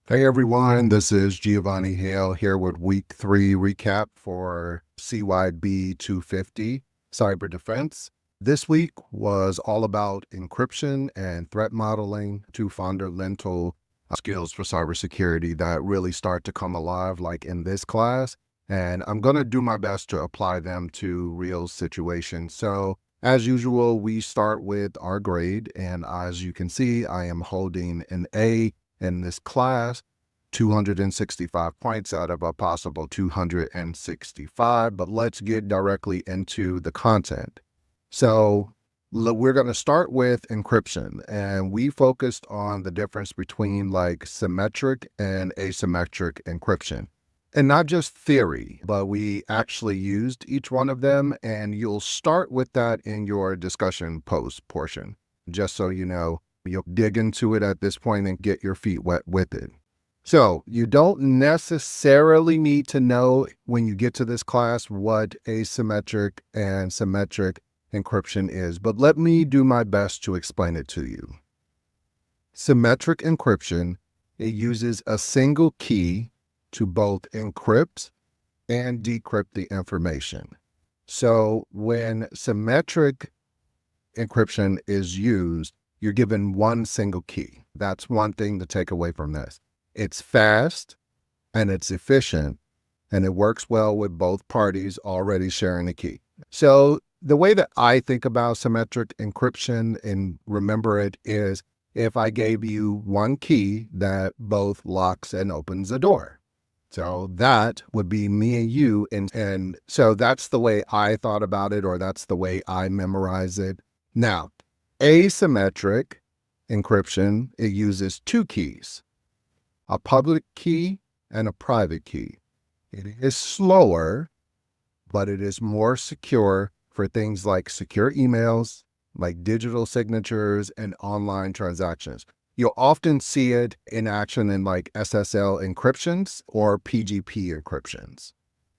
Hey everyone, this is Giovanni Hale here with week 3 recap for CYB-250 Cyber Defense. This week was all about encryption and threat modeling, two fundamental skills for cybersecurity that really start to come alive like in this class. And I'm going to do my best to apply them to real situations. So as usual, we start with our grade. And as you can see, I am holding an A in this class, 265 points out of a possible 265, but let's get directly into the content. So we're going to start with encryption, and we focused on the difference between like symmetric and asymmetric encryption. And not just theory, but we actually used each one of them, and you'll start with that in your discussion post portion, just so you know. You'll dig into it at this point and get your feet wet with it. So you don't necessarily need to know when you get to this class what asymmetric and symmetric encryption is, but let me do my best to explain it to you. Symmetric encryption, it uses a single key to both encrypt and decrypt the information. So when symmetric encryption is used, you're given one single key. That's one thing to take away from this. It's fast and it's efficient, and it works well with both parties already sharing the key. So the way that I think about symmetric encryption and remember it is if I gave you one key that both locks and opens a door. So that would be me and you. And so that's the way I thought about it, or that's the way I memorize it. Now, asymmetric encryption, it uses two keys, a public key and a private key. It is slower, but it is more secure for things like secure emails, like digital signatures and online transactions. You'll often see it in action in like SSL encryptions or PGP encryptions.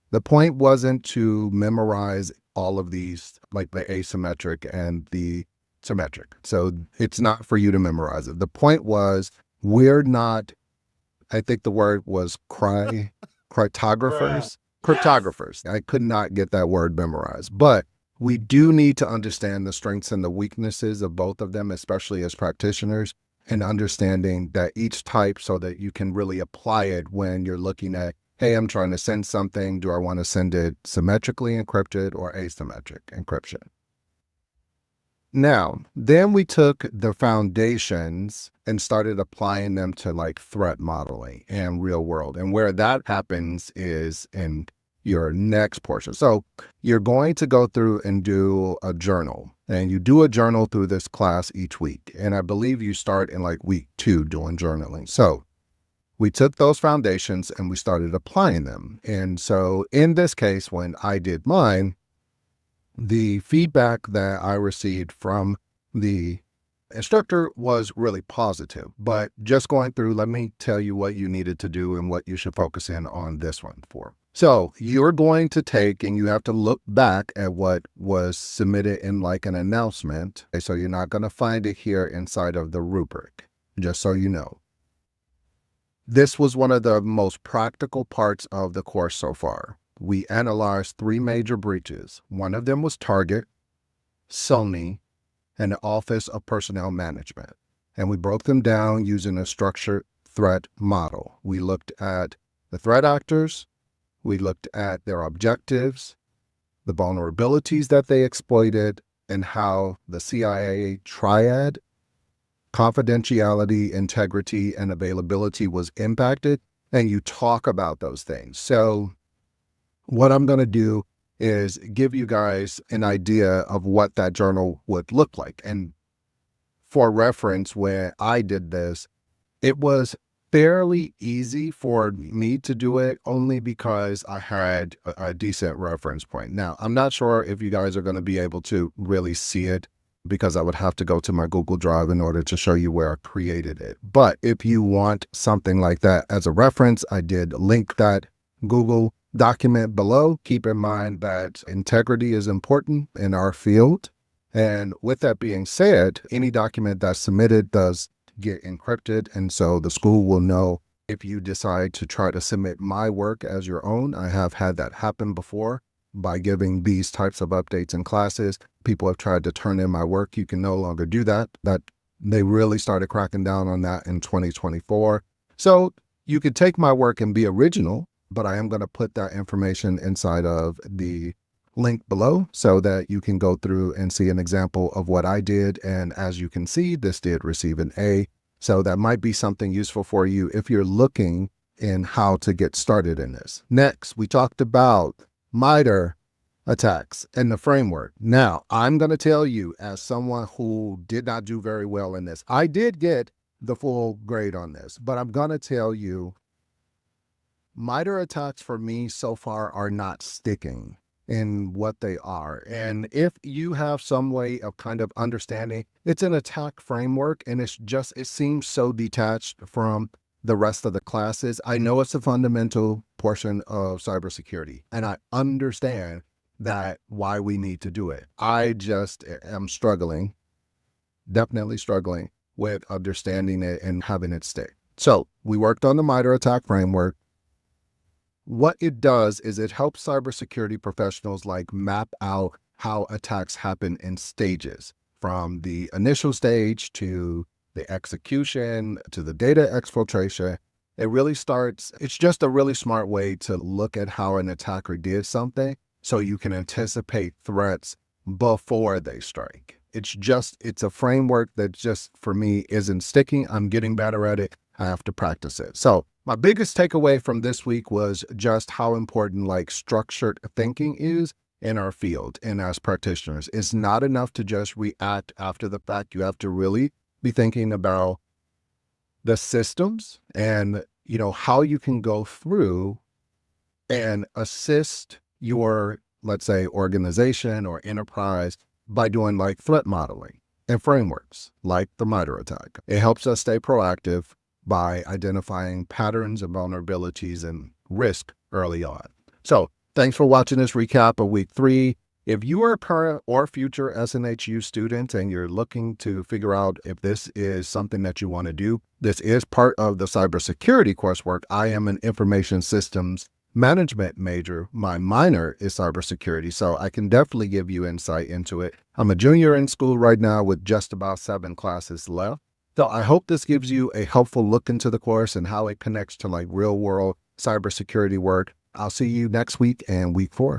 The point wasn't to memorize all of these, like the asymmetric and the symmetric. So it's not for you to memorize it. The point was we're not, I think the word was cryptographers. Cryptographers. I could not get that word memorized, but we do need to understand the strengths and the weaknesses of both of them, especially as practitioners, and understanding that each type so that you can really apply it when you're looking at, hey, I'm trying to send something. Do I want to send it symmetrically encrypted or asymmetric encryption? Now, then we took the foundations and started applying them to like threat modeling and real world. And where that happens is in your next portion. So you're going to go through and do a journal, and you do a journal through this class each week. And I believe you start in like week 2 doing journaling. So we took those foundations and we started applying them. And so in this case, when I did mine, the feedback that I received from the instructor was really positive. But just going through, let me tell you what you needed to do and what you should focus in on this one for. So you're going to take and you have to look back at what was submitted in like an announcement. Okay, so you're not going to find it here inside of the rubric, just so you know. This was one of the most practical parts of the course so far. We analyzed 3 major breaches. One of them was Target, Sony, and the Office of Personnel Management. And we broke them down using a structured threat model. We looked at the threat actors, we looked at their objectives, the vulnerabilities that they exploited, and how the CIA triad, confidentiality, integrity, and availability was impacted. And you talk about those things. So what I'm going to do is give you guys an idea of what that journal would look like. And for reference, when I did this, it was fairly easy for me to do it only because I had a decent reference point. Now, I'm not sure if you guys are going to be able to really see it because I would have to go to my Google Drive in order to show you where I created it. But if you want something like that as a reference, I did link that Google document below. Keep in mind that integrity is important in our field. And with that being said, any document that's submitted does get encrypted. And so the school will know If you decide to try to submit my work as your own, I have had that happen before by giving these types of updates in classes. People have tried to turn in my work. You can no longer do that. They really started cracking down on that in 2024. So you could take my work and be original, but I am going to put that information inside of the link below so that you can go through and see an example of what I did. And as you can see, this did receive an A. So that might be something useful for you if you're looking in how to get started in this. Next, we talked about MITRE attacks and the framework. Now, I'm going to tell you, as someone who did not do very well in this, I did get the full grade on this, but I'm going to tell you, MITRE attacks for me so far are not sticking in what they are. And if you have some way of kind of understanding, it's an attack framework and it seems so detached from the rest of the classes. I know it's a fundamental portion of cybersecurity and I understand that why we need to do it. I just am struggling, definitely struggling with understanding it and having it stick. So we worked on the MITRE attack framework. What it does is it helps cybersecurity professionals like map out how attacks happen in stages, from the initial stage to the execution to the data exfiltration. It's just a really smart way to look at how an attacker did something so you can anticipate threats before they strike. It's a framework that just, for me, isn't sticking. I'm getting better at it. I have to practice it. So my biggest takeaway from this week was just how important like structured thinking is in our field and as practitioners. It's not enough to just react after the fact. You have to really be thinking about the systems and, how you can go through and assist your, let's say, organization or enterprise by doing like threat modeling and frameworks like the MITRE attack. It helps us stay proactive by identifying patterns and vulnerabilities and risk early on. So thanks for watching this recap of week 3. If you are a current or future SNHU student and you're looking to figure out if this is something that you want to do, this is part of the cybersecurity coursework. I am an information systems management major. My minor is cybersecurity, so I can definitely give you insight into it. I'm a junior in school right now with just about 7 classes left. So I hope this gives you a helpful look into the course and how it connects to like real world cybersecurity work. I'll see you next week and week 4.